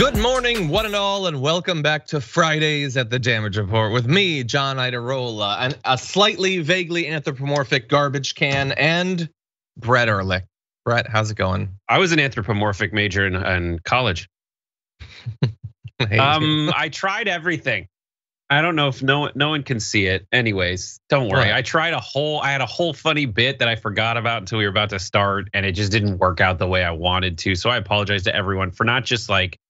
Good morning, one and all, and welcome back to Fridays at the Damage Report with me, John Iadarola, and a slightly vaguely anthropomorphic garbage can, and Brett Ehrlich. Brett, how's it going? I was an anthropomorphic major in college. I tried everything. I don't know if no one can see it. Anyways, don't worry. Right. I had a whole funny bit that I forgot about until we were about to start, and it just didn't work out the way I wanted to. So I apologize to everyone for not just like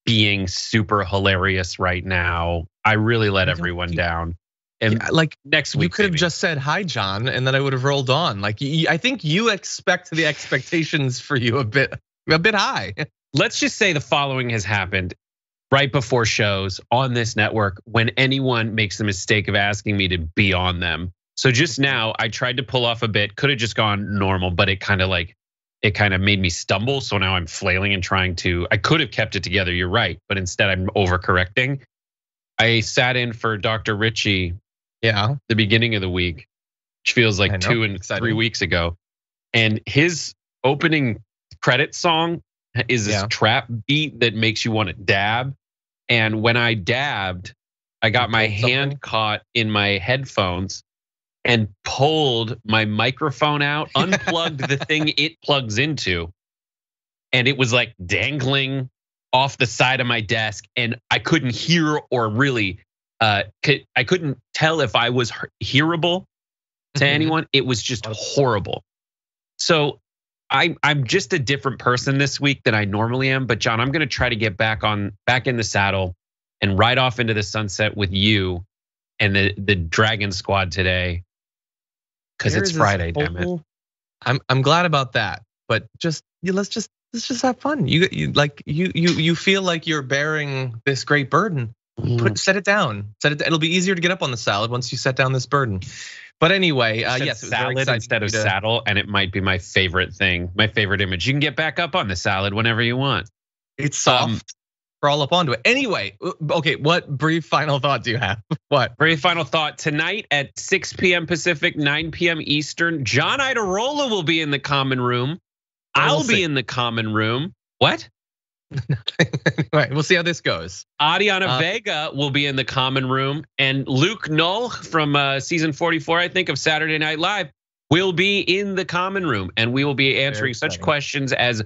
being super hilarious right now. I really let everyone down. And like next week, you could have just said hi, John, and then I would have rolled on. Like I think you expect the expectations for you a bit high. Let's just say the following has happened right before shows on this network when anyone makes the mistake of asking me to be on them. So just now I tried to pull off a bit, could have just gone normal, but it kind of made me stumble. So now I'm flailing and I could have kept it together, you're right, but instead I'm overcorrecting. I sat in for Dr. Richie, the beginning of the week, which feels like 2 and 3 weeks ago. And his opening credit song is this trap beat that makes you want to dab. And when I dabbed, I got my hand caught in my headphones and pulled my microphone out, unplugged the thing it plugs into. And it was like dangling off the side of my desk. And I couldn't hear or really, I couldn't tell if I was hearable to anyone. It was just horrible. So I'm just a different person this week than I normally am. But John, I'm gonna try to get back in the saddle and ride off into the sunset with you and the Dragon Squad today. Because it's Friday, damn it. I'm glad about that. But let's just have fun. You feel like you're bearing this great burden. Set it down. It'll be easier to get up on the salad once you set down this burden. But anyway, yes, salad instead of saddle, and it might be my favorite thing, my favorite image. You can get back up on the salad whenever you want. It's soft. Crawl up onto it. Anyway, okay, what brief final thought do you have? What? Brief final thought. Tonight at 6 p.m. Pacific, 9 p.m. Eastern, John Iadarola will be in the common room. I'll be in the common room. What? Right, we'll see how this goes. Adriana Vega will be in the common room, and Luke Null from season 44, I think, of Saturday Night Live will be in the common room, and we will be answering such questions as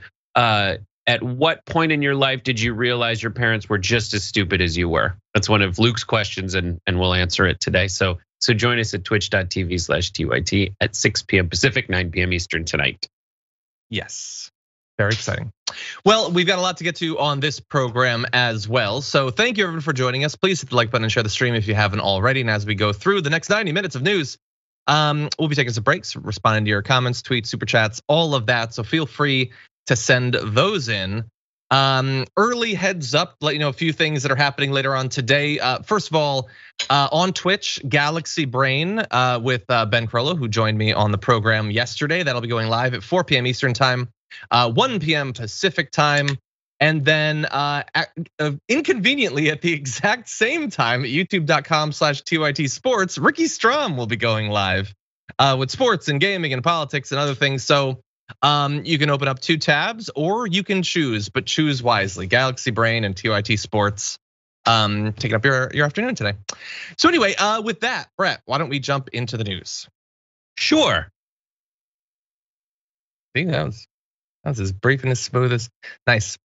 at what point in your life did you realize your parents were just as stupid as you were? That's one of Luke's questions, and we'll answer it today. So join us at twitch.tv/TYT at 6 p.m. Pacific, 9 p.m. Eastern tonight. Yes. Very exciting. Well, we've got a lot to get to on this program as well. So thank you everyone for joining us. Please hit the like button and share the stream if you haven't already. And as we go through the next 90 minutes of news, we'll be taking some breaks, responding to your comments, tweets, super chats, all of that. So feel free to send those in. Early heads up, let you know a few things that are happening later on today. First of all, on Twitch, Galaxy Brain with Ben Crollo, who joined me on the program yesterday. That'll be going live at 4 p.m. Eastern time. 1 p.m. Pacific time, and then inconveniently at the exact same time at youtube.com/TYT Sports, Ricky Strom will be going live with sports and gaming and politics and other things. So you can open up 2 tabs or you can choose, but choose wisely. Galaxy Brain and TYT Sports taking up your afternoon today. So anyway, with that, Brett, why don't we jump into the news? Sure. I think that was as brief and as smooth as nice.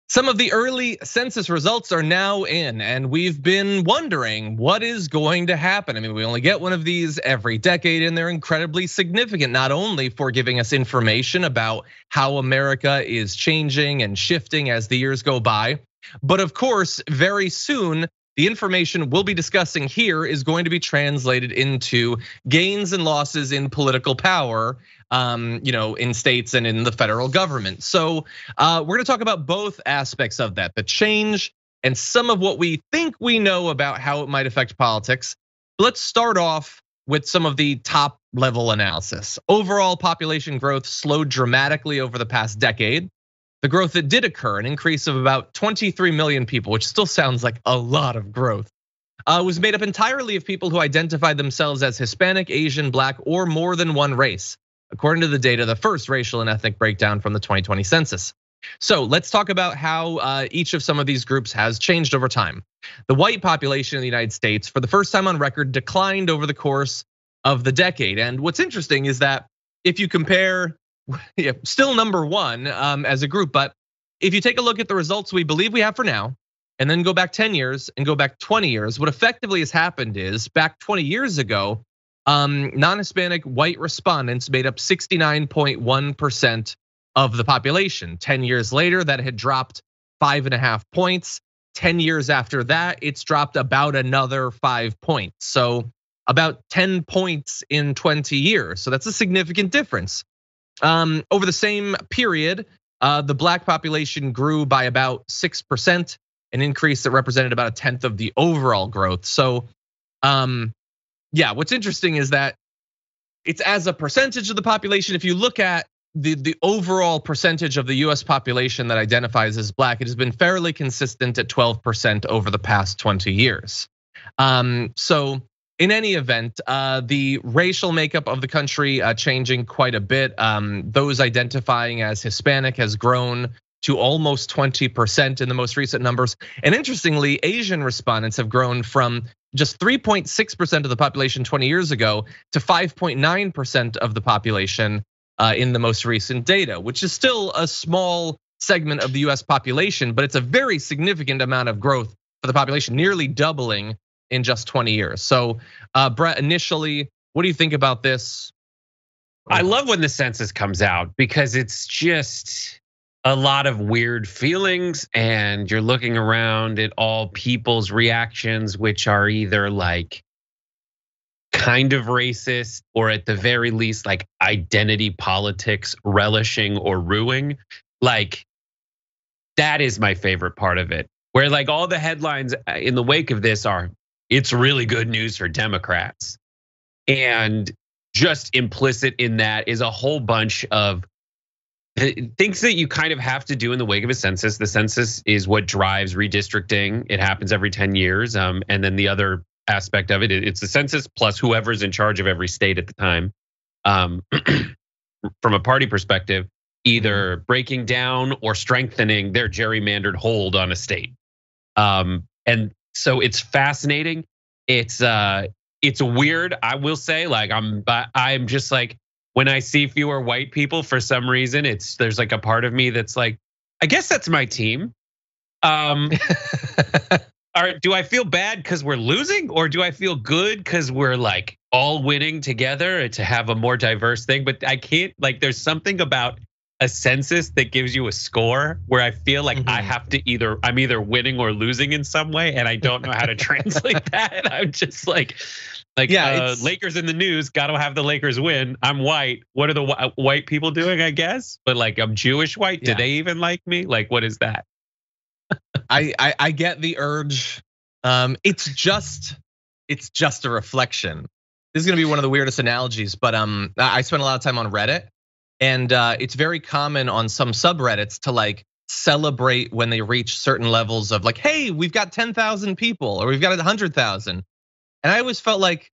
Some of the early census results are now in, and we've been wondering what is going to happen. I mean, we only get one of these every decade, and they're incredibly significant, not only for giving us information about how America is changing and shifting as the years go by, but of course, very soon, the information we'll be discussing here is going to be translated into gains and losses in political power, in states and in the federal government. So we're gonna talk about both aspects of that, the change and some of what we think we know about how it might affect politics. Let's start off with some of the top level analysis. Overall population growth slowed dramatically over the past decade. The growth that did occur, an increase of about 23 million people, which still sounds like a lot of growth, was made up entirely of people who identified themselves as Hispanic, Asian, Black, or more than one race, according to the data, the first racial and ethnic breakdown from the 2020 census. So let's talk about how each of some of these groups has changed over time. The white population in the United States, for the first time on record, declined over the course of the decade. And what's interesting is that if you compare, still number one as a group, but if you take a look at the results we believe we have for now, and then go back 10 years and go back 20 years, what effectively has happened is back 20 years ago, non-Hispanic white respondents made up 69.1% of the population. 10 years later, that had dropped 5.5 points. 10 years after that, it's dropped about another 5 points. So about 10 points in 20 years. So that's a significant difference. Over the same period, the black population grew by about 6%, an increase that represented about 1/10 of the overall growth. So, yeah, what's interesting is that it's as a percentage of the population. If you look at the overall percentage of the US population that identifies as black, it has been fairly consistent at 12% over the past 20 years. So in any event, the racial makeup of the country changing quite a bit. Those identifying as Hispanic has grown to almost 20% in the most recent numbers. And interestingly, Asian respondents have grown from just 3.6% of the population 20 years ago to 5.9% of the population in the most recent data, which is still a small segment of the US population, but it's a very significant amount of growth for the population, nearly doubling in just 20 years. So Brett, initially, what do you think about this? I love when the census comes out because it's just a lot of weird feelings, and you're looking around at all people's reactions, which are either like kind of racist or at the very least like identity politics relishing or ruining. Like that is my favorite part of it, where like all the headlines in the wake of this are, it's really good news for Democrats. And just implicit in that is a whole bunch of things that you kind of have to do in the wake of a census. The census is what drives redistricting. It happens every 10 years. And then the other aspect of it, it's the census plus whoever's in charge of every state at the time. From a party perspective, either breaking down or strengthening their gerrymandered hold on a state. And so it's fascinating. It's weird, I will say. Like I'm just like, when I see fewer white people, for some reason, there's like a part of me that's like, I guess that's my team. Do I feel bad because we're losing, or do I feel good because we're like all winning together to have a more diverse thing? But I can't, like, there's something about a census that gives you a score where I feel like I have to I'm either winning or losing in some way, and I don't know how to translate that. I'm just like yeah, Lakers in the news, gotta have the Lakers win. I'm white. What are the white people doing, I guess? But like, I'm Jewish white. Do they even like me? Like, what is that? I get the urge. It's just a reflection. This is gonna be one of the weirdest analogies, but I spent a lot of time on Reddit, and it's very common on some subreddits to like celebrate when they reach certain levels of like, hey, we've got 10,000 people or we've got 100,000. And I always felt like,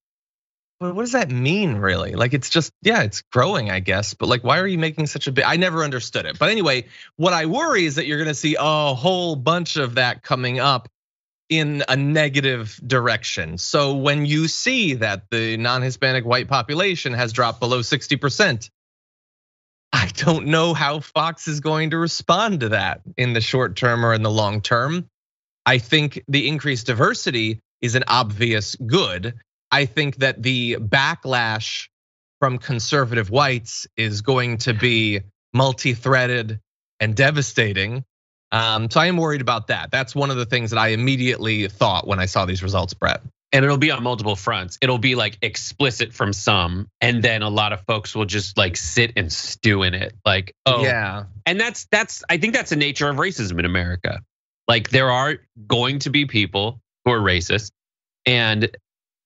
well, what does that mean really? Like, it's just, yeah, it's growing, I guess. But like, why are you making such a big, I never understood it. But anyway, what I worry is that you're gonna see a whole bunch of that coming up in a negative direction. So when you see that the non-Hispanic white population has dropped below 60%, I don't know how Fox is going to respond to that in the short term or in the long term. I think the increased diversity is an obvious good. I think that the backlash from conservative whites is going to be multi-threaded and devastating. So I am worried about that. That's one of the things that I immediately thought when I saw these results, Brett. And it'll be on multiple fronts. It'll be like explicit from some, and then a lot of folks will just like sit and stew in it. Like, oh yeah. And that's I think that's the nature of racism in America. Like, there are going to be people who are racist, and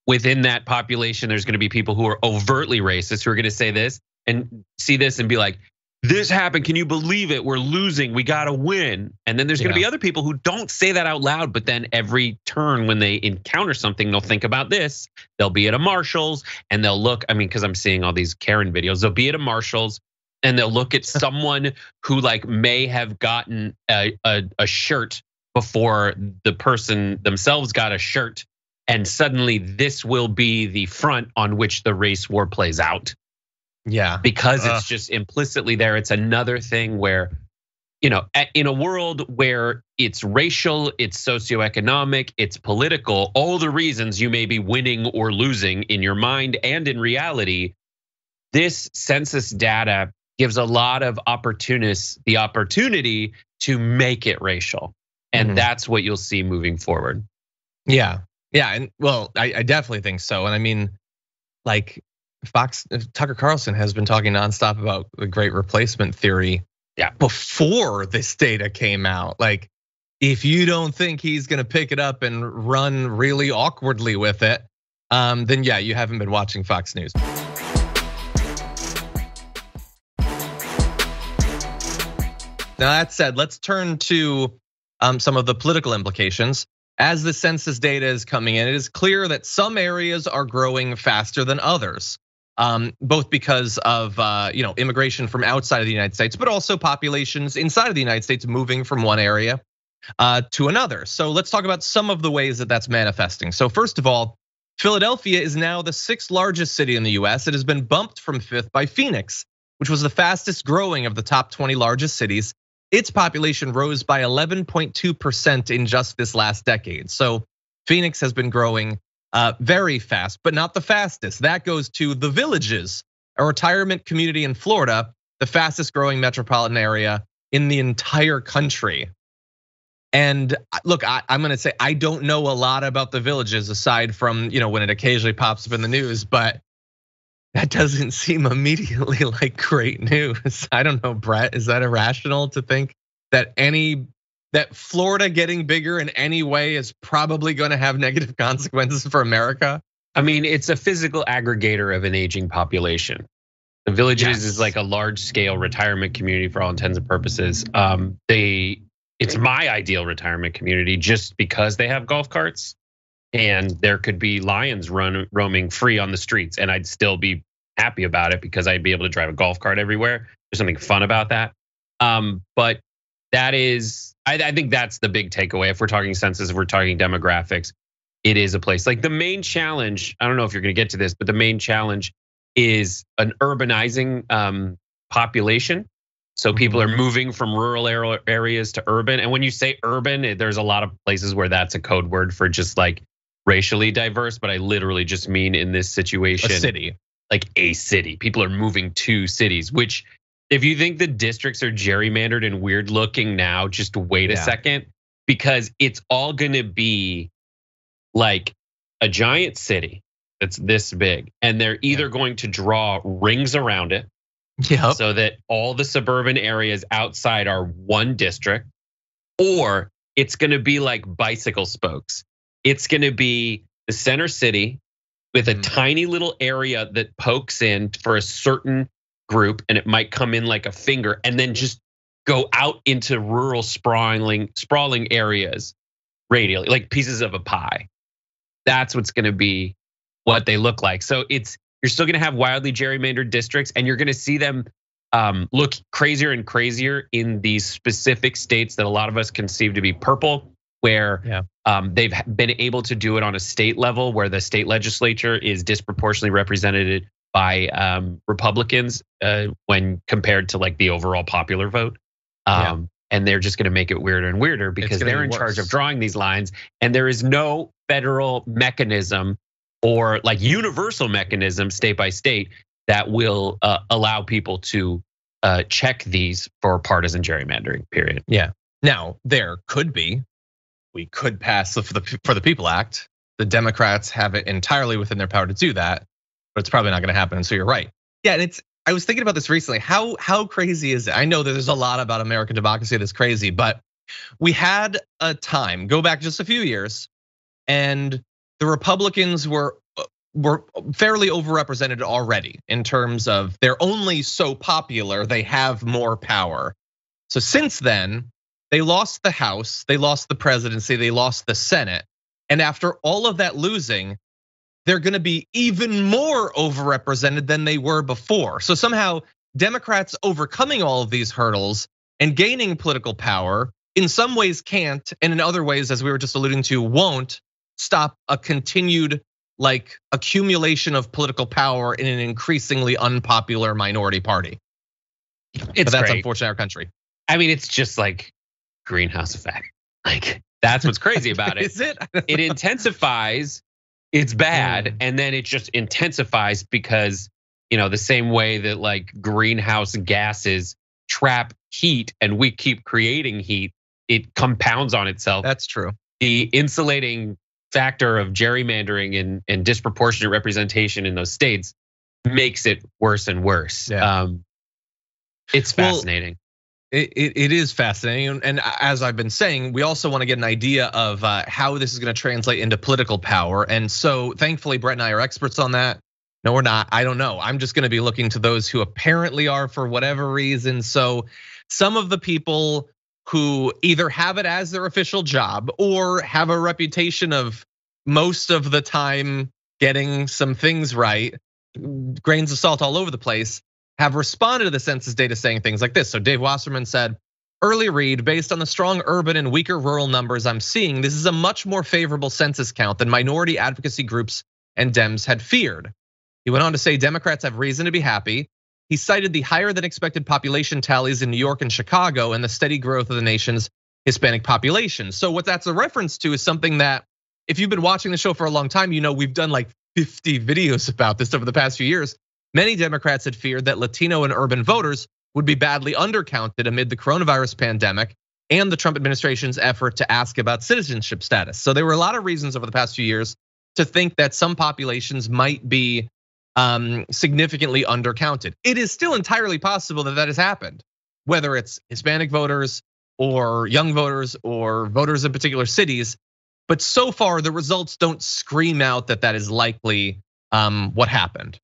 within that population, there's gonna be people who are overtly racist, who are gonna say this and see this and be like, this happened, can you believe it? We're losing, we gotta win. And then there's gonna be other people who don't say that out loud, but then every turn when they encounter something, they'll think about this. They'll be at a Marshall's and they'll look, I mean, because I'm seeing all these Karen videos, they'll be at a Marshall's and they'll look at someone who like may have gotten a shirt before the person themselves got a shirt, and suddenly this will be the front on which the race war plays out. Yeah, because it's just implicitly there. It's another thing where, in a world where it's racial, it's socioeconomic, it's political, all the reasons you may be winning or losing in your mind and in reality, this census data gives a lot of opportunists the opportunity to make it racial. And that's what you'll see moving forward. Yeah, and well, I definitely think so. And I mean, like Tucker Carlson has been talking nonstop about the great replacement theory. Yeah, before this data came out. Like, if you don't think he's gonna pick it up and run really awkwardly with it, then yeah, you haven't been watching Fox News. Now that said, let's turn to some of the political implications. As the census data is coming in, it is clear that some areas are growing faster than others. Both because of immigration from outside of the United States, but also populations inside of the United States moving from one area to another. So let's talk about some of the ways that that's manifesting. So first of all, Philadelphia is now the 6th largest city in the US. It has been bumped from 5th by Phoenix, which was the fastest growing of the top 20 largest cities. Its population rose by 11.2% in just this last decade. So Phoenix has been growing very fast, but not the fastest. That goes to The Villages, a retirement community in Florida, the fastest growing metropolitan area in the entire country. And look, I'm gonna say I don't know a lot about The Villages aside from when it occasionally pops up in the news, but that doesn't seem immediately like great news. I don't know, Brett, is that irrational to think that that Florida getting bigger in any way is probably gonna have negative consequences for America? I mean, it's a physical aggregator of an aging population. The Villages is like a large scale retirement community for all intents and purposes. It's my ideal retirement community just because they have golf carts and there could be lions roaming free on the streets, and I'd still be happy about it because I'd be able to drive a golf cart everywhere. There's something fun about that. But that is, I think that's the big takeaway. If we're talking census, if we're talking demographics, it is a place. Like the main challenge, I don't know if you're gonna get to this, but the main challenge is an urbanizing population. So people are moving from rural areas to urban. And when you say urban, there's a lot of places where that's a code word for just like racially diverse, but I literally just mean in this situation, a city. Like a city. People are moving to cities, which if you think the districts are gerrymandered and weird looking now, just wait a second, because it's all gonna be like a giant city that's this big. And they're either going to draw rings around it, so that all the suburban areas outside are one district, or it's gonna be like bicycle spokes. It's gonna be the center city with a tiny little area that pokes in for a certain group, and it might come in like a finger and then just go out into rural sprawling areas radially, like pieces of a pie. That's what's gonna be what they look like. So you're still gonna have wildly gerrymandered districts, and you're gonna see them look crazier and crazier in these specific states that a lot of us conceive to be purple, where they've been able to do it on a state level, where the state legislature is disproportionately represented by Republicans when compared to like the overall popular vote. And they're just gonna make it weirder and weirder because they're in charge of drawing these lines, and there is no federal mechanism or like universal mechanism state by state that will allow people to check these for partisan gerrymandering, period. Yeah, now there could be, we could pass the For the People Act. The Democrats have it entirely within their power to do that, but it's probably not gonna happen, and so you're right. Yeah, and I was thinking about this recently, how crazy is it? I know that there's a lot about American democracy that's crazy, but we had a time, go back just a few years, and the Republicans were fairly overrepresented already in terms of they're only so popular, they have more power. So since then, they lost the House, they lost the presidency, they lost the Senate. And after all of that losing, they're gonna be even more overrepresented than they were before. So somehow Democrats overcoming all of these hurdles and gaining political power in some ways can't, and in other ways, as we were just alluding to, won't stop a continued like accumulation of political power in an increasingly unpopular minority party. But that's great. unfortunate in our country. I mean, it's just like greenhouse effect. Like that's what's crazy about it. Is it? It intensifies, it's bad, and then it just intensifies because, the same way that like greenhouse gases trap heat and we keep creating heat, it compounds on itself. That's true. The insulating factor of gerrymandering and disproportionate representation in those states makes it worse and worse. Yeah. It's fascinating. It is fascinating, and as I've been saying, we also want to get an idea of how this is going to translate into political power. And so, thankfully, Brett and I are experts on that. No, we're not. I don't know. I'm just going to be looking to those who apparently are for whatever reason. So, some of the people who either have it as their official job or have a reputation of most of the time getting some things right, grains of salt all over the place, have responded to the census data saying things like this. So Dave Wasserman said, early read, based on the strong urban and weaker rural numbers I'm seeing, this is a much more favorable census count than minority advocacy groups and Dems had feared. He went on to say Democrats have reason to be happy. He cited the higher than expected population tallies in New York and Chicago and the steady growth of the nation's Hispanic population. So what that's a reference to is something that if you've been watching the show for a long time, we've done like 50 videos about this over the past few years. Many Democrats had feared that Latino and urban voters would be badly undercounted amid the coronavirus pandemic and the Trump administration's effort to ask about citizenship status. So there were a lot of reasons over the past few years to think that some populations might be significantly undercounted. It is still entirely possible that that has happened, whether it's Hispanic voters or young voters or voters in particular cities. But so far, the results don't scream out that that is likely what happened.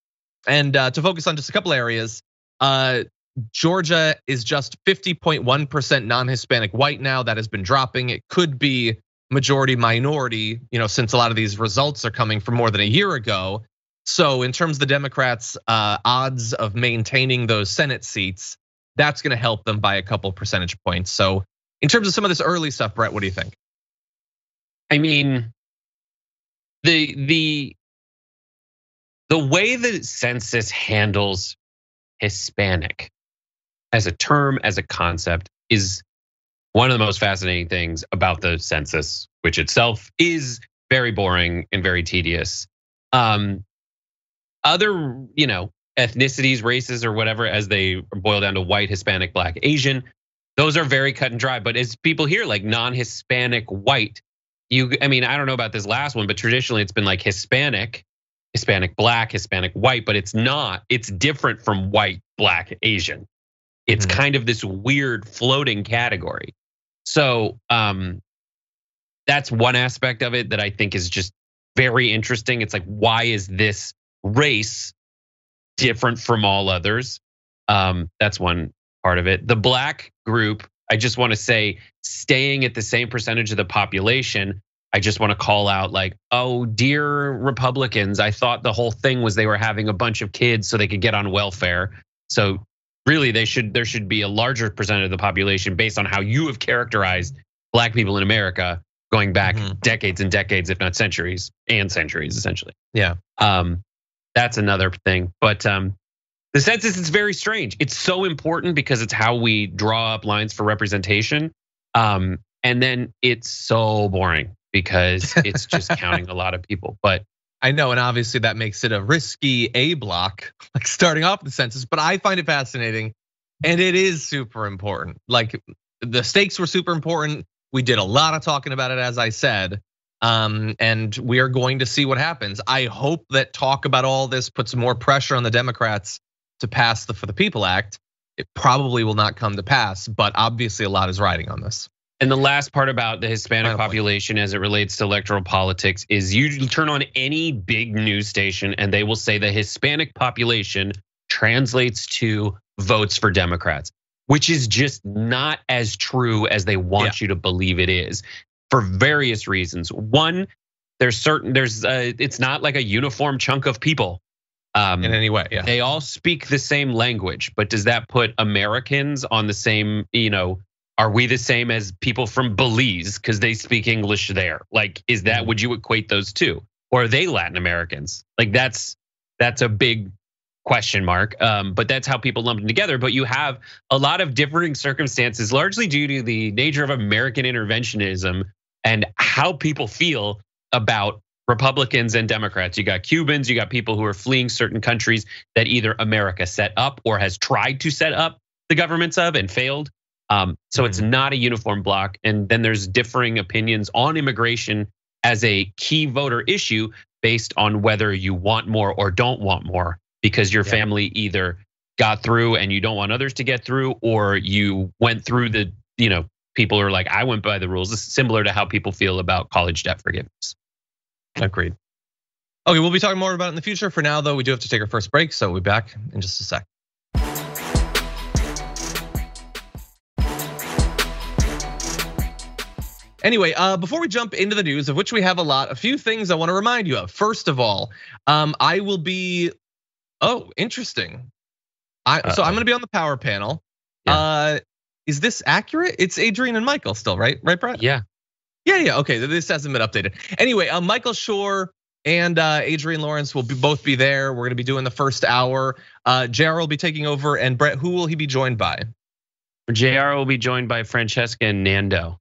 And to focus on just a couple areas, Georgia is just 50.1% non-Hispanic white now. That has been dropping. It could be majority minority, since a lot of these results are coming from more than a year ago. So in terms of the Democrats' odds of maintaining those Senate seats, that's going to help them by a couple percentage points. So in terms of some of this early stuff, Brett, what do you think? I mean, the way the census handles Hispanic as a term, as a concept, is one of the most fascinating things about the census, which itself is very boring and very tedious. Other, ethnicities, races, or whatever, as they boil down to white, Hispanic, Black, Asian, those are very cut and dry. But as people hear like non-Hispanic white, I don't know about this last one, but traditionally it's been like Hispanic Black, Hispanic white, but it's not. It's different from white, Black, Asian. It's kind of this weird floating category. So that's one aspect of it that I think is just very interesting. It's like, why is this race different from all others? That's one part of it. The Black group, I just want to say, staying at the same percentage of the population, I just want to call out like, oh, dear Republicans, I thought the whole thing was they were having a bunch of kids so they could get on welfare. So really there should be a larger percentage of the population based on how you have characterized Black people in America going back decades and decades, if not centuries and centuries, essentially. Yeah. That's another thing. But the census is very strange. It's so important because it's how we draw up lines for representation. And then it's so boring because it's just counting a lot of people. But I know, and obviously that makes it a risky A block, like starting off the census, but I find it fascinating and it is super important. Like the stakes were super important. We did a lot of talking about it, as I said, and we are going to see what happens. I hope that talk about all this puts more pressure on the Democrats to pass the For the People Act. It probably will not come to pass, but obviously a lot is riding on this. And the last part about the Hispanic population as it relates to electoral politics is you turn on any big news station and they will say the Hispanic population translates to votes for Democrats, which is just not as true as they want you to believe it is for various reasons. One, it's not like a uniform chunk of people. in any way. Yeah, they all speak the same language, but does that put Americans on the same? Are we the same as people from Belize because they speak English there? Like, is that would you equate those two, or are they Latin Americans? Like, that's a big question mark. But that's how people lump them together. But you have a lot of differing circumstances, largely due to the nature of American interventionism and how people feel about Republicans and Democrats. You got Cubans, you got people who are fleeing certain countries that either America set up or has tried to set up the governments of and failed. So it's not a uniform block. And then there's differing opinions on immigration as a key voter issue based on whether you want more or don't want more, because your family either got through and you don't want others to get through, or you went through the, people are like, I went by the rules. This is similar to how people feel about college debt forgiveness. Agreed. Okay, we'll be talking more about it in the future. For now, though, we do have to take our first break, so we'll be back in just a sec. Anyway, before we jump into the news, of which we have a few things I want to remind you of. First of all, I will be, interesting. So I'm gonna be on the power panel. Yeah. Is this accurate? It's Adrian and Michael still, right? Right, Brett? Yeah. Yeah, okay, this hasn't been updated. Anyway, Michael Schur and Adrian Lawrence will both be there. We're gonna be doing the first hour. JR will be taking over, and Brett, who will he be joined by? JR will be joined by Francesca and Nando.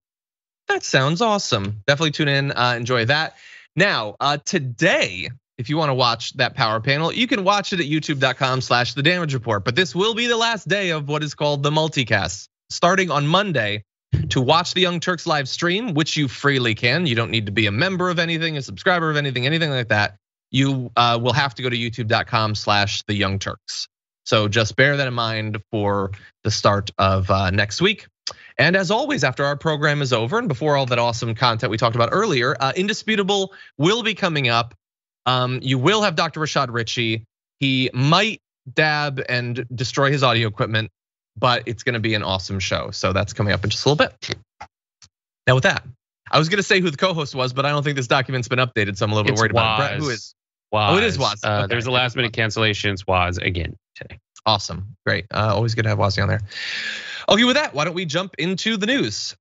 That sounds awesome. Definitely tune in, enjoy that. Now, today, if you want to watch that power panel, you can watch it at youtube.com/The Damage Report. But this will be the last day of what is called the multicast. Starting on Monday, to watch the Young Turks live stream, which you freely can. You don't need to be a member of anything, a subscriber of anything like that. You will have to go to youtube.com/The Young Turks. So just bear that in mind for the start of next week. And as always, after our program is over and before all that awesome content we talked about earlier, Indisputable will be coming up. You will have Dr. Rashad Ritchie. He might dab and destroy his audio equipment, but it's gonna be an awesome show. So that's coming up in just a little bit. Now with that, I was gonna say who the co-host was, but I don't think this document's been updated, so I'm a little bit worried about it. Brett, who is? Waz. Oh, it is Waz. Okay. There's a last minute cancellation. It's Waz again today. Awesome, great. Always good to have Wazzy on there. Okay, with that, why don't we jump into the news?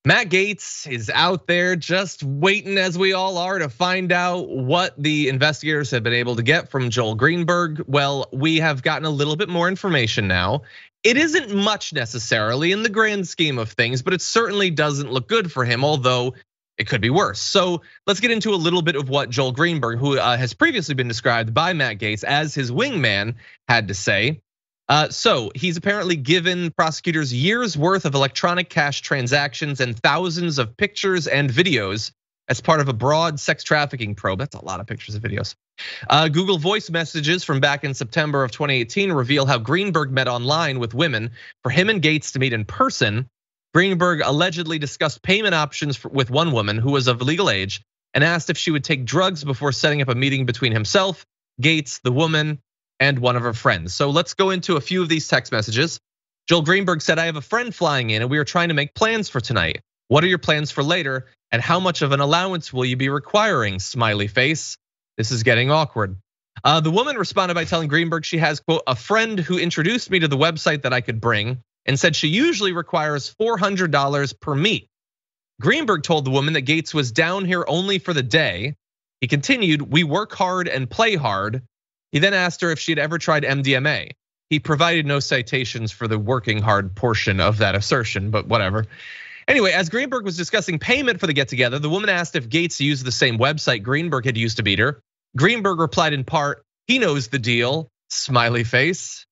Matt Gaetz is out there just waiting, as we all are, to find out what the investigators have been able to get from Joel Greenberg. Well, we have gotten a little bit more information now. It isn't much necessarily in the grand scheme of things, but it certainly doesn't look good for him, although it could be worse. So let's get into a little bit of what Joel Greenberg, who has previously been described by Matt Gaetz as his wingman, had to say. So he's apparently given prosecutors years worth of electronic cash transactions and thousands of pictures and videos as part of a broad sex trafficking probe. That's a lot of pictures and videos. Google Voice messages from back in September of 2018 reveal how Greenberg met online with women for him and Gaetz to meet in person. Greenberg allegedly discussed payment options with one woman who was of legal age and asked if she would take drugs before setting up a meeting between himself, Gaetz, the woman, and one of her friends. So let's go into a few of these text messages. Joel Greenberg said, I have a friend flying in and we are trying to make plans for tonight. What are your plans for later? And how much of an allowance will you be requiring? Smiley face. This is getting awkward. The woman responded by telling Greenberg she has, quote, a friend who introduced me to the website that I could bring and said she usually requires $400 per meet. Greenberg told the woman that Gaetz was down here only for the day. He continued, we work hard and play hard. He then asked her if she had ever tried MDMA. He provided no citations for the working hard portion of that assertion, but whatever. Anyway, as Greenberg was discussing payment for the get together, the woman asked if Gaetz used the same website Greenberg had used to meet her. Greenberg replied in part, he knows the deal, smiley face.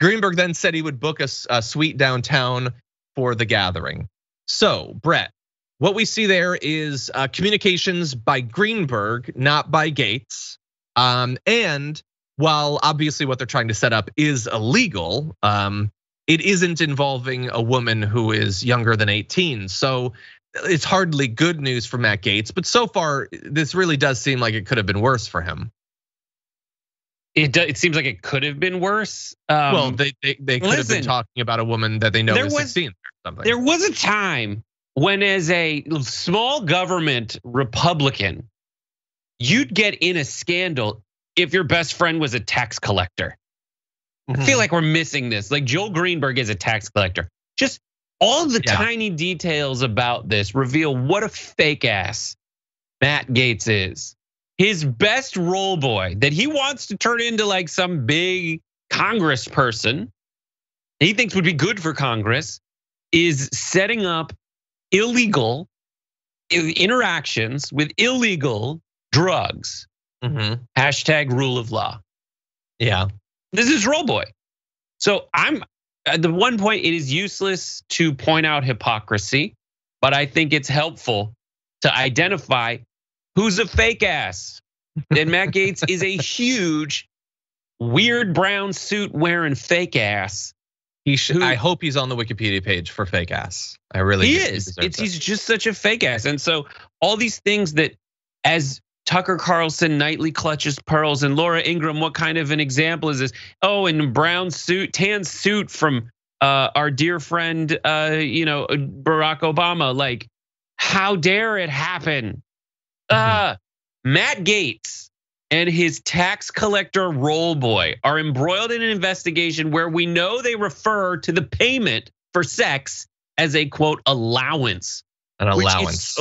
Greenberg then said he would book a suite downtown for the gathering. So, Brett, what we see there is communications by Greenberg, not by Gaetz. And while obviously what they're trying to set up is illegal, it isn't involving a woman who is younger than 18. So it's hardly good news for Matt Gaetz, but so far this really does seem like it could have been worse for him. It seems like it could have been worse. Well, they could have been talking about a woman that they know is 16 or something. There was a time when, as a small government Republican, you'd get in a scandal if your best friend was a tax collector. I feel like we're missing this. Like Joel Greenberg is a tax collector. Just all the tiny details about this reveal what a fake ass Matt Gaetz is. His best role boy that he wants to turn into like some big Congress person he thinks would be good for Congress is setting up illegal interactions with illegal drugs. Hashtag rule of law. Yeah. This is role boy. So I'm at the one point, it is useless to point out hypocrisy, but I think it's helpful to identify who's a fake ass. And Matt Gaetz is a huge, weird brown suit wearing fake ass. I hope he's on the Wikipedia page for fake ass. I really he is. He's just such a fake ass. And so all these things that as Tucker Carlson nightly clutches pearls and Laura Ingraham, what kind of an example is this? Oh, in a brown suit, tan suit from our dear friend, Barack Obama. Like, how dare it happen? Matt Gaetz and his tax collector role boy are embroiled in an investigation where we know they refer to the payment for sex as a quote allowance. An allowance.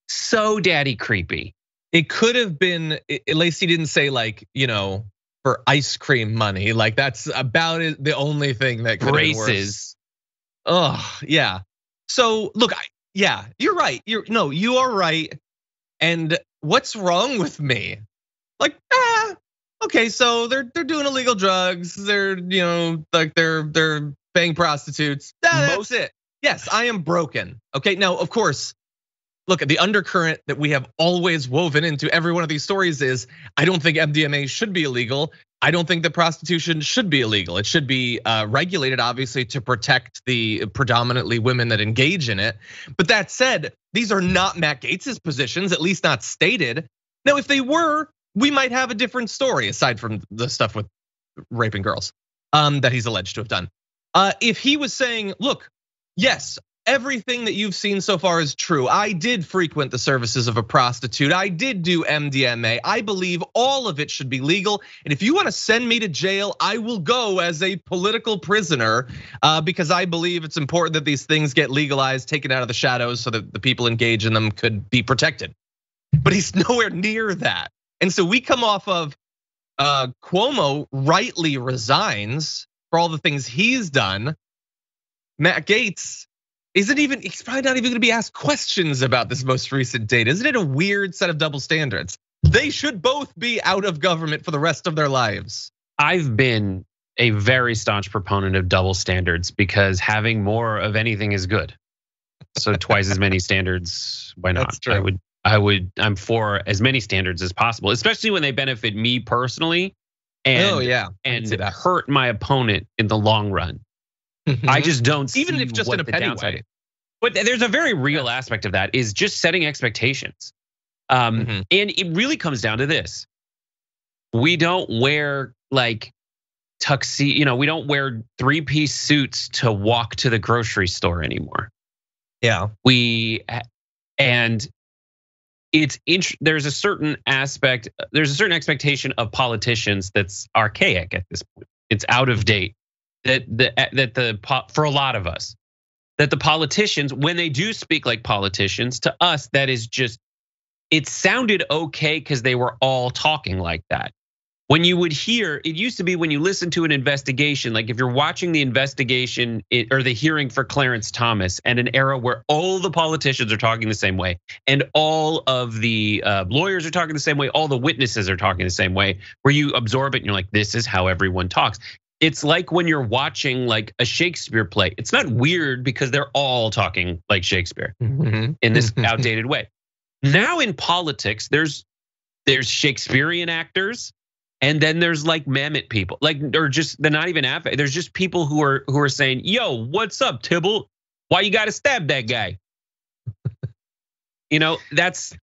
So daddy creepy. It could have been, at least he didn't say like, for ice cream money. Like that's about it, the only thing that could have been worse. Yeah. So look, you're right. You are right. And what's wrong with me? Like, okay, so they're doing illegal drugs. They're they're paying prostitutes. That's it. Yes, I am broken. Okay, now of course, look, the undercurrent that we have always woven into every one of these stories is I don't think MDMA should be illegal. I don't think that prostitution should be illegal. It should be regulated, obviously, to protect the predominantly women that engage in it. But that said, these are not Matt Gaetz's positions, at least not stated. Now, if they were, we might have a different story aside from the stuff with raping girls that he's alleged to have done. If he was saying, look, yes, everything that you've seen so far is true. I did frequent the services of a prostitute. I did do MDMA. I believe all of it should be legal. And if you want to send me to jail, I will go as a political prisoner because I believe it's important that these things get legalized, taken out of the shadows so that the people engaged in them could be protected. But he's nowhere near that. And so we come off of Cuomo rightly resigns for all the things he's done. Matt Gaetz he's probably not even gonna be asked questions about this most recent date. Isn't it a weird set of double standards? They should both be out of government for the rest of their lives. I've been a very staunch proponent of double standards because having more of anything is good. So twice as many standards, why not? That's true. I'm for as many standards as possible, especially when they benefit me personally and hurt my opponent in the long run. I just don't see even if just in a petty way. But there's a very real aspect of that is just setting expectations. And it really comes down to this. We don't wear like tuxedo, we don't wear 3-piece suits to walk to the grocery store anymore. Yeah. There's a certain expectation of politicians that's archaic at this point. It's out of date. For a lot of us, that the politicians, when they do speak like politicians, to us, that is just, it sounded okay because they were all talking like that. When you would hear, it used to be when you listen to an investigation, like if you're watching the investigation or the hearing for Clarence Thomas and an era where all the politicians are talking the same way and all of the lawyers are talking the same way, all the witnesses are talking the same way, where you absorb it and you're like, this is how everyone talks. It's like when you're watching like a Shakespeare play. It's not weird because they're all talking like Shakespeare in this outdated way. Now in politics, there's Shakespearean actors, and then there's like Mamet people, they're not even there's just people who are saying, "Yo, what's up, Tybalt? Why you got to stab that guy?" That's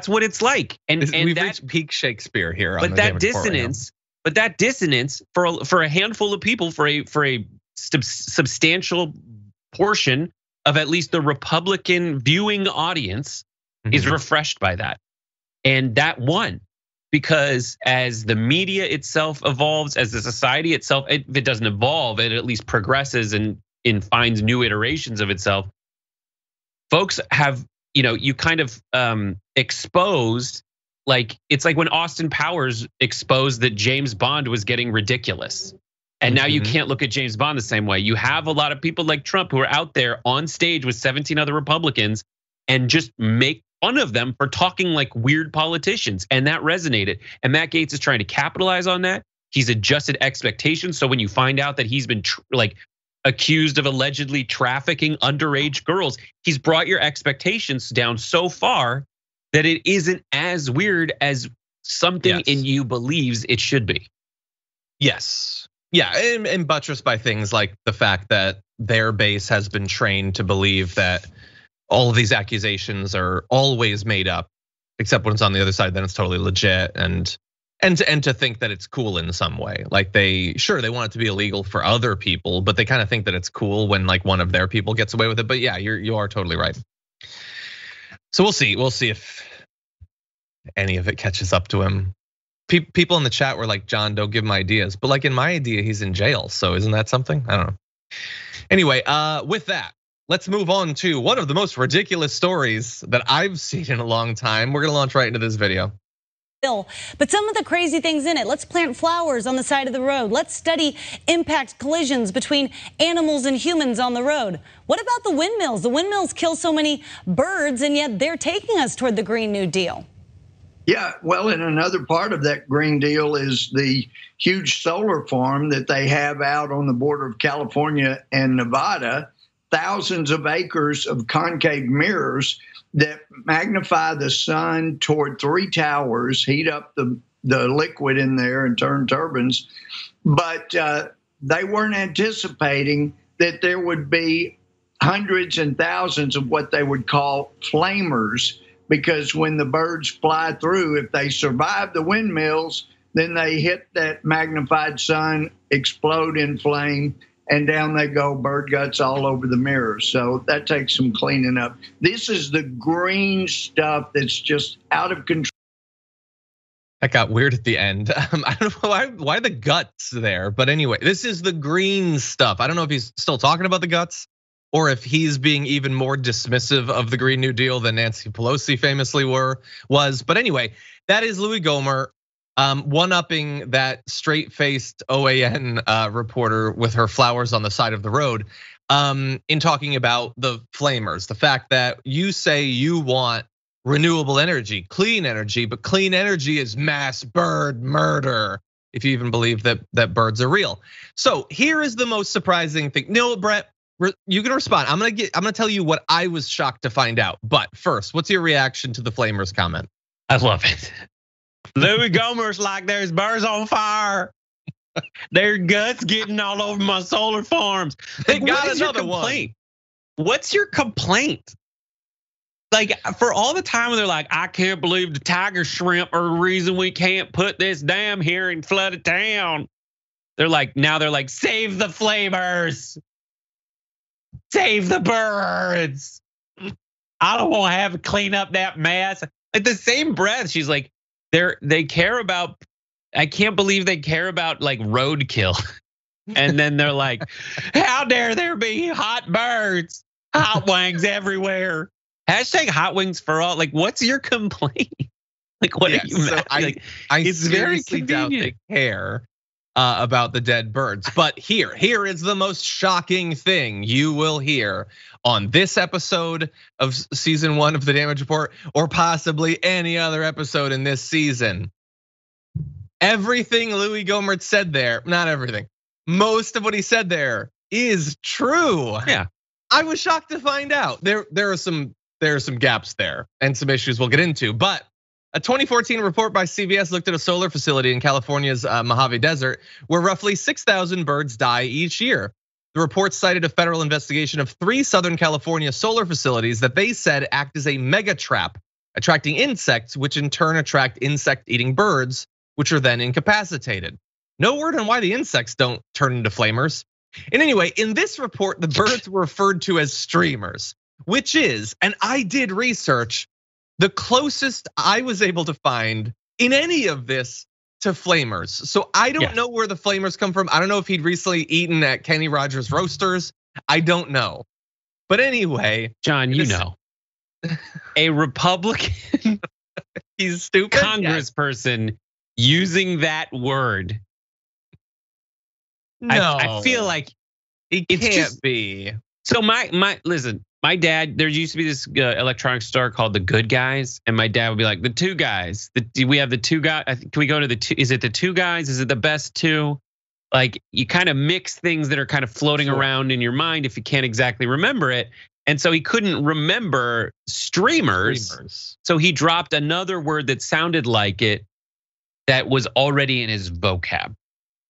what it's like, and we've reached peak Shakespeare here. But that dissonance. But that dissonance for a handful of people, for a substantial portion of at least the Republican viewing audience, is refreshed by that. And that won because as the media itself evolves, as the society itself, if it doesn't evolve, it at least progresses and finds new iterations of itself. Folks have, you kind of exposed, like, it's like when Austin Powers exposed that James Bond was getting ridiculous. And now you can't look at James Bond the same way. You have a lot of people like Trump who are out there on stage with 17 other Republicans and just make fun of them for talking like weird politicians. And that resonated. And Matt Gaetz is trying to capitalize on that. He's adjusted expectations. So when you find out that he's been accused of allegedly trafficking underage girls, he's brought your expectations down so far that it isn't as weird as something in you believes it should be. Yes. Yeah, and buttressed by things like the fact that their base has been trained to believe that all of these accusations are always made up, except when it's on the other side, then it's totally legit, and to think that it's cool in some way. Like they want it to be illegal for other people, but they kind of think that it's cool when like one of their people gets away with it. But yeah, you are totally right. So we'll see if any of it catches up to him. People in the chat were like, John, don't give him ideas. But like in my idea, he's in jail. So isn't that something? I don't know. Anyway, with that, let's move on to one of the most ridiculous stories that I've seen in a long time. We're gonna launch right into this video. But some of the crazy things in it. Let's plant flowers on the side of the road. Let's study impact collisions between animals and humans on the road. What about the windmills? The windmills kill so many birds, and yet they're taking us toward the Green New Deal. Yeah, well, and another part of that Green Deal is the huge solar farm that they have out on the border of California and Nevada, thousands of acres of concave mirrors that magnify the sun toward 3 towers, heat up the liquid in there and turn turbines. But they weren't anticipating that there would be hundreds and thousands of what they would call flamers, because when the birds fly through, if they survive the windmills, then they hit that magnified sun, explode in flame, and down they go, bird guts all over the mirrors. So that takes some cleaning up. This is the green stuff that's just out of control. That got weird at the end. I don't know why the guts there, but anyway, this is the green stuff. I don't know if he's still talking about the guts, or if he's being even more dismissive of the Green New Deal than Nancy Pelosi famously was. But anyway, that is Louie Gohmert one-upping that straight-faced OAN reporter with her flowers on the side of the road in talking about the flamers. The fact that you say you want renewable energy, clean energy, but clean energy is mass bird murder, if you even believe that birds are real. So here is the most surprising thing. No, Brett, you can respond. I'm gonna tell you what I was shocked to find out. But first, what's your reaction to the flamers comment? I love it. Louie Gohmert's like, there's birds on fire. Their guts getting all over my solar farms. They got another one. What's your complaint? Like, for all the time they're like, I can't believe the tiger shrimp are the reason we can't put this dam here and flood a town. Now they're like, save the flamers. Save the birds. I don't want to have to clean up that mess. At the same breath, she's like, they care about, I can't believe they care about like roadkill. And then they're like, how dare there be hot birds, hot wings everywhere. Hashtag hot wings for all. Like, what's your complaint? Like, what are you mad? I it's very doubt they care about the dead birds. But here is the most shocking thing you will hear on this episode of season 1 of the Damage Report, or possibly any other episode in this season. Everything Louie Gohmert said there, not everything, most of what he said there is true. Yeah, I was shocked to find out there are some gaps there and some issues we'll get into. But a 2014 report by CBS looked at a solar facility in California's Mojave Desert where roughly 6,000 birds die each year. The report cited a federal investigation of 3 Southern California solar facilities that they said act as a mega trap, attracting insects, which in turn attract insect-eating birds, which are then incapacitated. No word on why the insects don't turn into flamers. And anyway, in this report, the birds were referred to as streamers, which is, and I did research, the closest I was able to find in any of this to flamers. So I don't know where the flamers come from. I don't know if he'd recently eaten at Kenny Rogers Roasters. I don't know. But anyway, John, you know, a Republican he's stupid congressperson using that word. No, I feel like it can't be. So listen, my dad, there used to be this electronics store called The Good Guys, and my dad would be like, the two guys. We have the two guys. Can we go to the two? Is it the two guys? Is it the best two? Like, you kind of mix things that are kind of floating around in your mind if you can't exactly remember it. And so he couldn't remember streamers. So he dropped another word that sounded like it that was already in his vocab.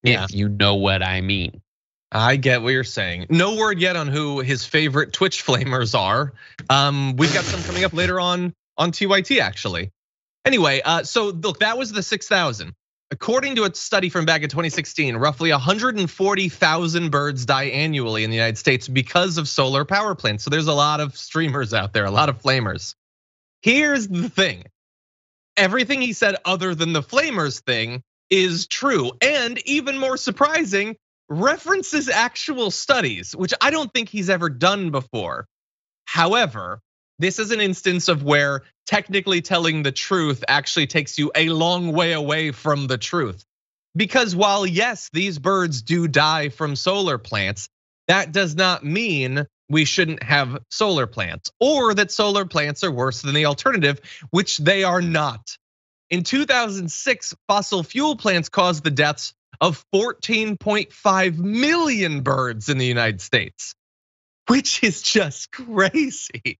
Yeah. If you know what I mean. I get what you're saying. No word yet on who his favorite Twitch flamers are. We've got some coming up later on TYT actually. Anyway, so look, that was the 6,000. According to a study from back in 2016, roughly 140,000 birds die annually in the United States because of solar power plants. So there's a lot of streamers out there, a lot of flamers. Here's the thing. Everything he said other than the flamers thing is true. And even more surprising, references actual studies, which I don't think he's ever done before. However, this is an instance of where technically telling the truth actually takes you a long way away from the truth. Because while yes, these birds do die from solar plants, that does not mean we shouldn't have solar plants or that solar plants are worse than the alternative, which they are not. In 2006, fossil fuel plants caused the deaths of 14.5 million birds in the United States, which is just crazy.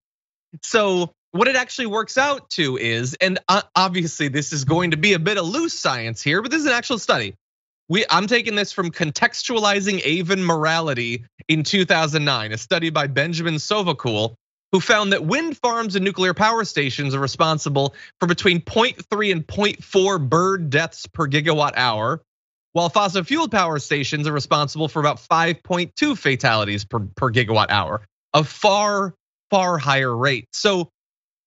So what it actually works out to is, and obviously this is going to be a bit of loose science here, but this is an actual study. I'm taking this from Contextualizing Avian Morality in 2009, a study by Benjamin Sovacool, who found that wind farms and nuclear power stations are responsible for between 0.3 and 0.4 bird deaths per gigawatt hour, while fossil fuel power stations are responsible for about 5.2 fatalities per gigawatt hour, a far higher rate. So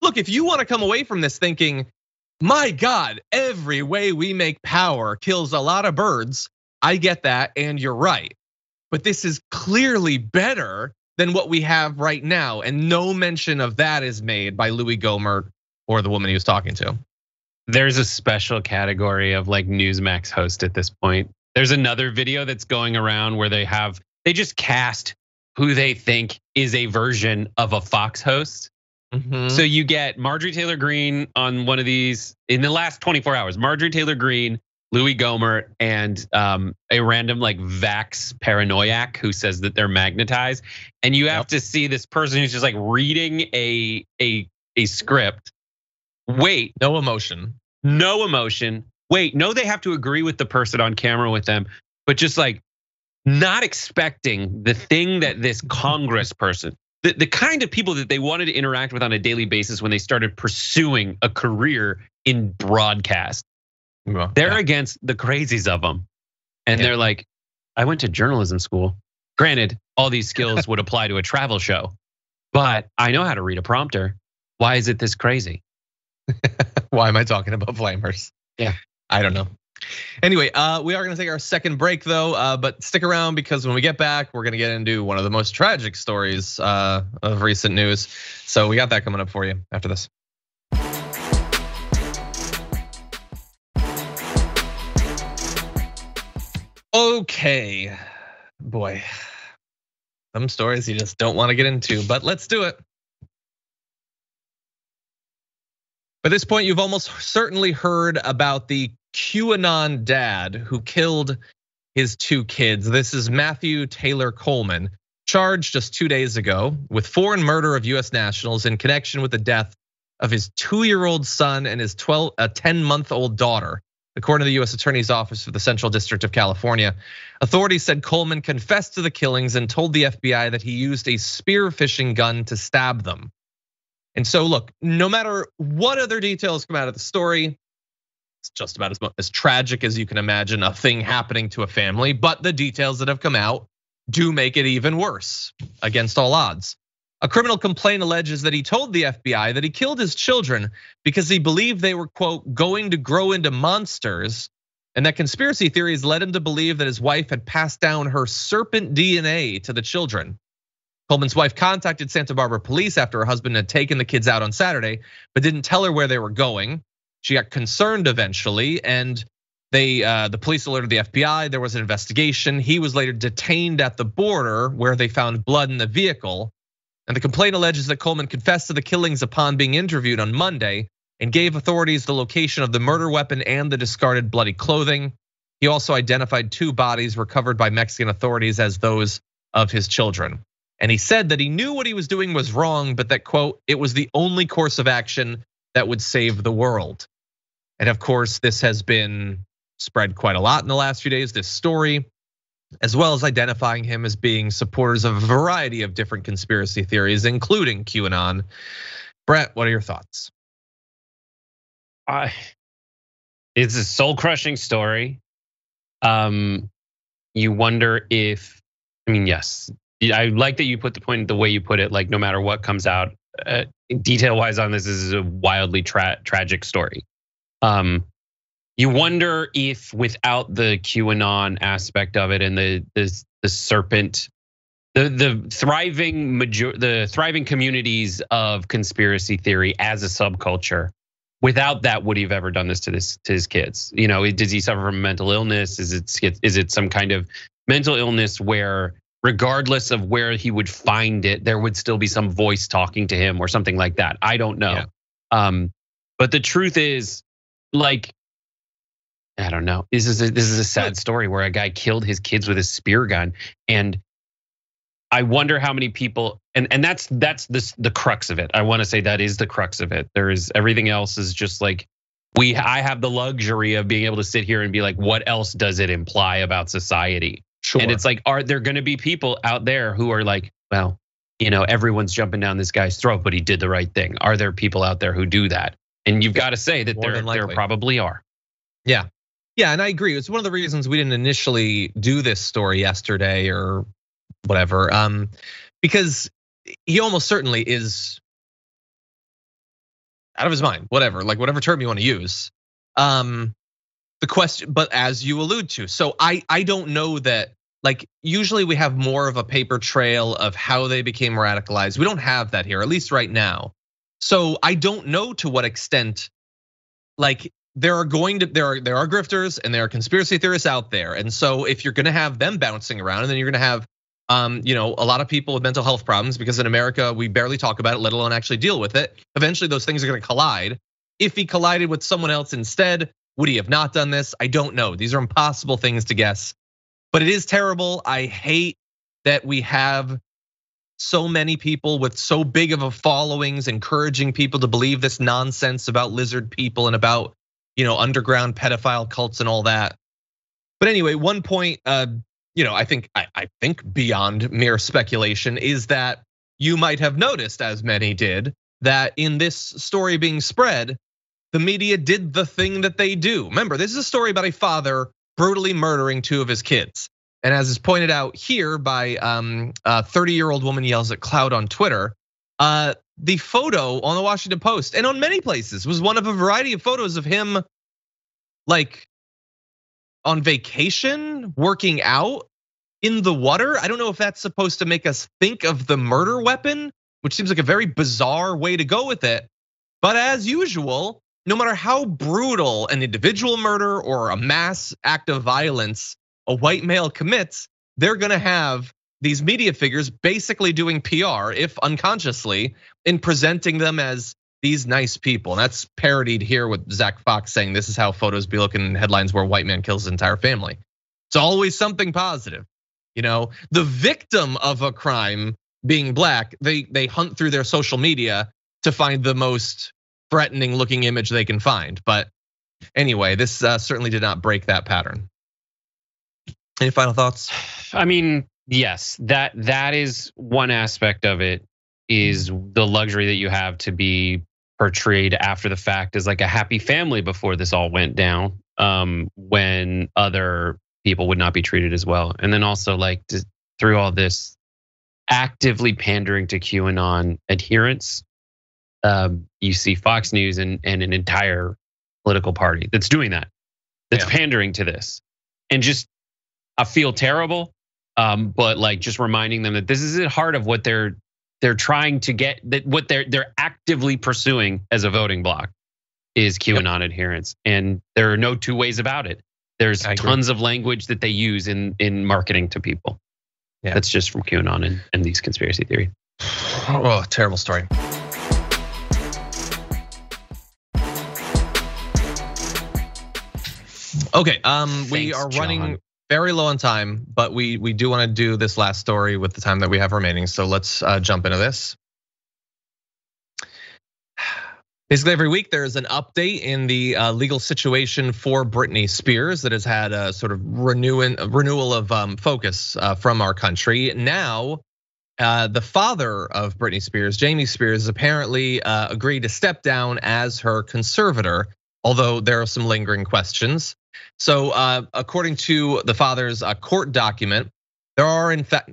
look, if you want to come away from this thinking, my God, every way we make power kills a lot of birds, I get that, and you're right. But this is clearly better than what we have right now, and no mention of that is made by Louis Gohmert or the woman he was talking to. There's a special category of like Newsmax host at this point. There's another video that's going around where they just cast who they think is a version of a Fox host. So you get Marjorie Taylor Greene on one of these in the last 24 hours. Marjorie Taylor Greene, Louis Gohmert, and a random like vax paranoiac who says that they're magnetized. And you have to see this person who's just like reading a script. Wait, no emotion. Wait, no, they have to agree with the person on camera with them, but just like not expecting the thing that this Congress person, the kind of people that they wanted to interact with on a daily basis when they started pursuing a career in broadcast. Well, they're against the crazies of them. And they're like, I went to journalism school. Granted, all these skills would apply to a travel show, but I know how to read a prompter. Why is it this crazy? Why am I talking about flamers? Yeah, I don't know. Anyway, we are gonna take our second break though, but stick around because when we get back, we're gonna get into one of the most tragic stories of recent news. So we got that coming up for you after this. Okay, boy, some stories you just don't want to get into, but let's do it. By this point, you've almost certainly heard about the QAnon dad who killed his two kids. This is Matthew Taylor Coleman, charged just 2 days ago with foreign murder of US nationals in connection with the death of his 2-year-old son and his 10-month-old daughter, according to the US Attorney's Office for the Central District of California. Authorities said Coleman confessed to the killings and told the FBI that he used a spear fishing gun to stab them. And so look, no matter what other details come out of the story, it's just about as tragic as you can imagine a thing happening to a family, but the details that have come out do make it even worse against all odds. A criminal complaint alleges that he told the FBI that he killed his children because he believed they were, quote, going to grow into monsters, and that conspiracy theories led him to believe that his wife had passed down her serpent DNA to the children. Coleman's wife contacted Santa Barbara police after her husband had taken the kids out on Saturday, but didn't tell her where they were going. She got concerned eventually, and the police alerted the FBI. There was an investigation. He was later detained at the border where they found blood in the vehicle. And the complaint alleges that Coleman confessed to the killings upon being interviewed on Monday and gave authorities the location of the murder weapon and the discarded bloody clothing. He also identified 2 bodies recovered by Mexican authorities as those of his children. And he said that he knew what he was doing was wrong, but that, quote, it was the only course of action that would save the world. And of course, this has been spread quite a lot in the last few days, this story, as well as identifying him as being supporters of a variety of different conspiracy theories, including QAnon. Brett, what are your thoughts? It's a soul-crushing story. You wonder if, yes, I like that you put the point the way you put it, like no matter what comes out, detail-wise on this is a wildly tragic story. You wonder if without the QAnon aspect of it and the serpent, the thriving communities of conspiracy theory as a subculture, without that, would he have ever done this to his kids? Does he suffer from mental illness? Is it some kind of mental illness where regardless of where he would find it, there would still be some voice talking to him or something like that? I don't know. Yeah. But the truth is, like, I don't know. This is a sad story where a guy killed his kids with a spear gun, and I wonder how many people. And that's the crux of it. I want to say that is the crux of it. There is everything else is just like I have the luxury of being able to sit here and be like, what else does it imply about society? Sure. And it's like, are there going to be people out there who are like, well, everyone's jumping down this guy's throat, but he did the right thing? Are there people out there who do that? And you've got to say that there probably are. Yeah. Yeah, and I agree. It's one of the reasons we didn't initially do this story yesterday or whatever, because he almost certainly is out of his mind, whatever term you want to use. The question, but as you allude to, so I don't know that, like, usually we have more of a paper trail of how they became radicalized. We don't have that here, at least right now. So I don't know to what extent, like, there are grifters and there are conspiracy theorists out there. And so if you're gonna have them bouncing around, and then you're gonna have a lot of people with mental health problems, because in America we barely talk about it, let alone actually deal with it. Eventually those things are gonna collide. If he collided with someone else instead, would he have not done this? I don't know. These are impossible things to guess, but it is terrible. I hate that we have so many people with so big of a followings encouraging people to believe this nonsense about lizard people and about underground pedophile cults and all that. But anyway, one point, I think beyond mere speculation is that you might have noticed, as many did, that in this story being spread, the media did the thing that they do. Remember, this is a story about a father brutally murdering 2 of his kids. And as is pointed out here by a 30-year-old woman yells at Cloud on Twitter, the photo on the Washington Post and on many places was one of a variety of photos of him, like, on vacation, working out in the water. I don't know if that's supposed to make us think of the murder weapon, which seems like a very bizarre way to go with it. But as usual, no matter how brutal an individual murder or a mass act of violence a white male commits, they're gonna have these media figures basically doing PR, if unconsciously, in presenting them as these nice people. And that's parodied here with Zach Fox saying this is how photos be looking in headlines where a white man kills his entire family. It's always something positive. The victim of a crime being black, they hunt through their social media to find the most threatening looking image they can find. But anyway, this certainly did not break that pattern. Any final thoughts? I mean, yes, that is one aspect of it, is the luxury that you have to be portrayed after the fact as like a happy family before this all went down, when other people would not be treated as well. And then also, like, through all this, actively pandering to QAnon adherents. You see Fox News and an entire political party that's doing that, that's pandering to this. And just, I feel terrible, but like just reminding them that this is at heart of what they're trying to get, that what they're actively pursuing as a voting bloc is QAnon adherence. And there are no two ways about it. There's tons of language that they use in marketing to people. Yeah. That's just from QAnon and these conspiracy theories. Oh, terrible story. Okay, we are running very low on time, but we do want to do this last story with the time that we have remaining. So let's jump into this. Basically, every week there is an update in the legal situation for Britney Spears that has had a sort of renewal of focus from our country. Now, the father of Britney Spears, Jamie Spears, apparently agreed to step down as her conservator, although there are some lingering questions. So, according to the father's court document, there are in fact,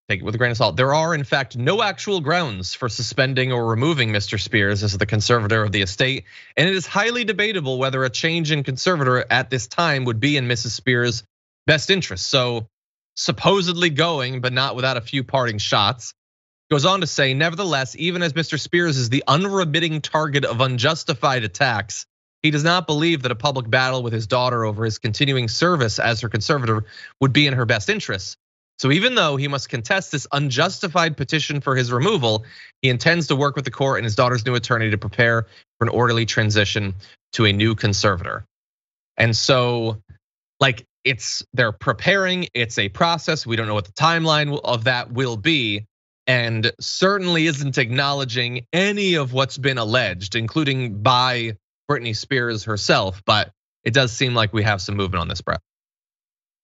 take it with a grain of salt, there are in fact no actual grounds for suspending or removing Mr. Spears as the conservator of the estate, and it is highly debatable whether a change in conservator at this time would be in Mrs. Spears' best interest. So, supposedly going, but not without a few parting shots. Goes on to say, nevertheless, even as Mr. Spears is the unremitting target of unjustified attacks, he does not believe that a public battle with his daughter over his continuing service as her conservator would be in her best interests. So even though he must contest this unjustified petition for his removal, he intends to work with the court and his daughter's new attorney to prepare for an orderly transition to a new conservator. And so, like, they're preparing, it's a process. We don't know what the timeline of that will be, and certainly isn't acknowledging any of what's been alleged, including by Britney Spears herself, but it does seem like we have some movement on this, Brett.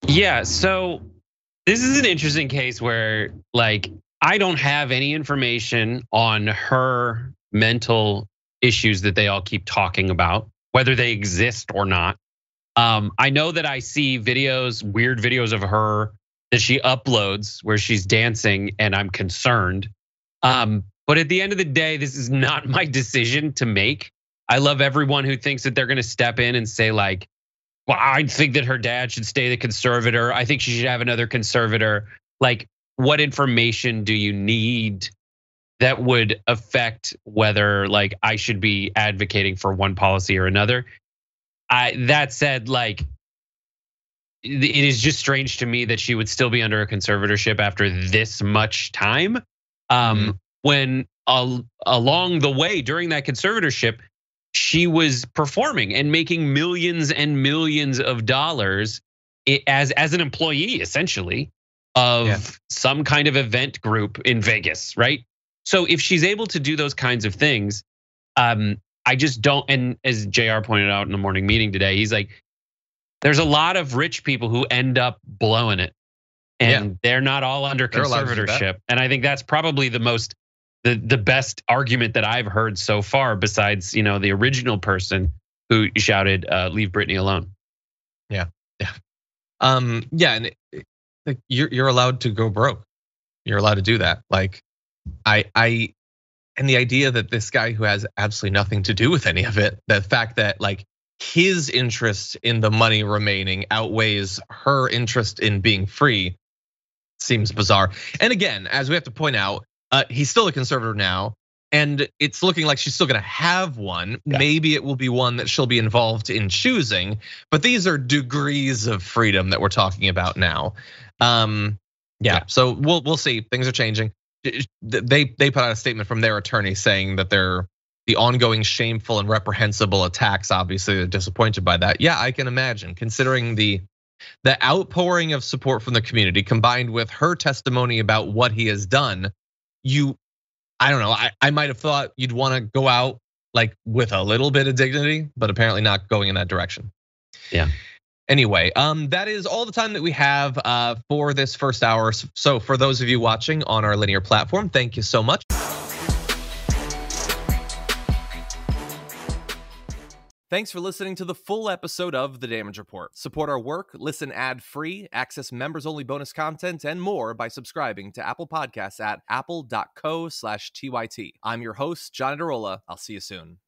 Yeah, so this is an interesting case where, like, I don't have any information on her mental issues that they all keep talking about, whether they exist or not. I know that I see videos, weird videos of her that she uploads where she's dancing, and I'm concerned. But at the end of the day, this is not my decision to make. I love everyone who thinks that they're gonna step in and say, like, well, I think that her dad should stay the conservator. I think she should have another conservator. Like, what information do you need that would affect whether, like, I should be advocating for one policy or another? That said, like, it is just strange to me that she would still be under a conservatorship after this much time. When along the way during that conservatorship, she was performing and making millions and millions of dollars as an employee, essentially, of some kind of event group in Vegas, right? So if she's able to do those kinds of things, I just don't, and as JR pointed out in the morning meeting today, he's like, there's a lot of rich people who end up blowing it, and they're not all under conservatorship. And I think that's probably the best argument that I've heard so far, besides, the original person who shouted, "Leave Britney alone." Yeah. And like you're allowed to go broke. You're allowed to do that. Like, and the idea that this guy who has absolutely nothing to do with any of it, the fact that like his interest in the money remaining outweighs her interest in being free, seems bizarre. And again, as we have to point out, he's still a conservator now, and it's looking like she's still gonna have one. Yeah. Maybe it will be one that she'll be involved in choosing, but these are degrees of freedom that we're talking about now. So we'll see. Things are changing. They put out a statement from their attorney saying that the ongoing shameful and reprehensible attacks, obviously they're disappointed by that. Yeah, I can imagine, considering the outpouring of support from the community combined with her testimony about what he has done. I don't know, I might have thought you'd want to go out like with a little bit of dignity, but apparently not going in that direction. Yeah. Anyway, that is all the time that we have for this first hour. So for those of you watching on our linear platform, thank you so much. Thanks for listening to the full episode of The Damage Report. Support our work, listen ad-free, access members-only bonus content, and more by subscribing to Apple Podcasts at apple.co/TYT. I'm your host, Johnny Derola. I'll see you soon.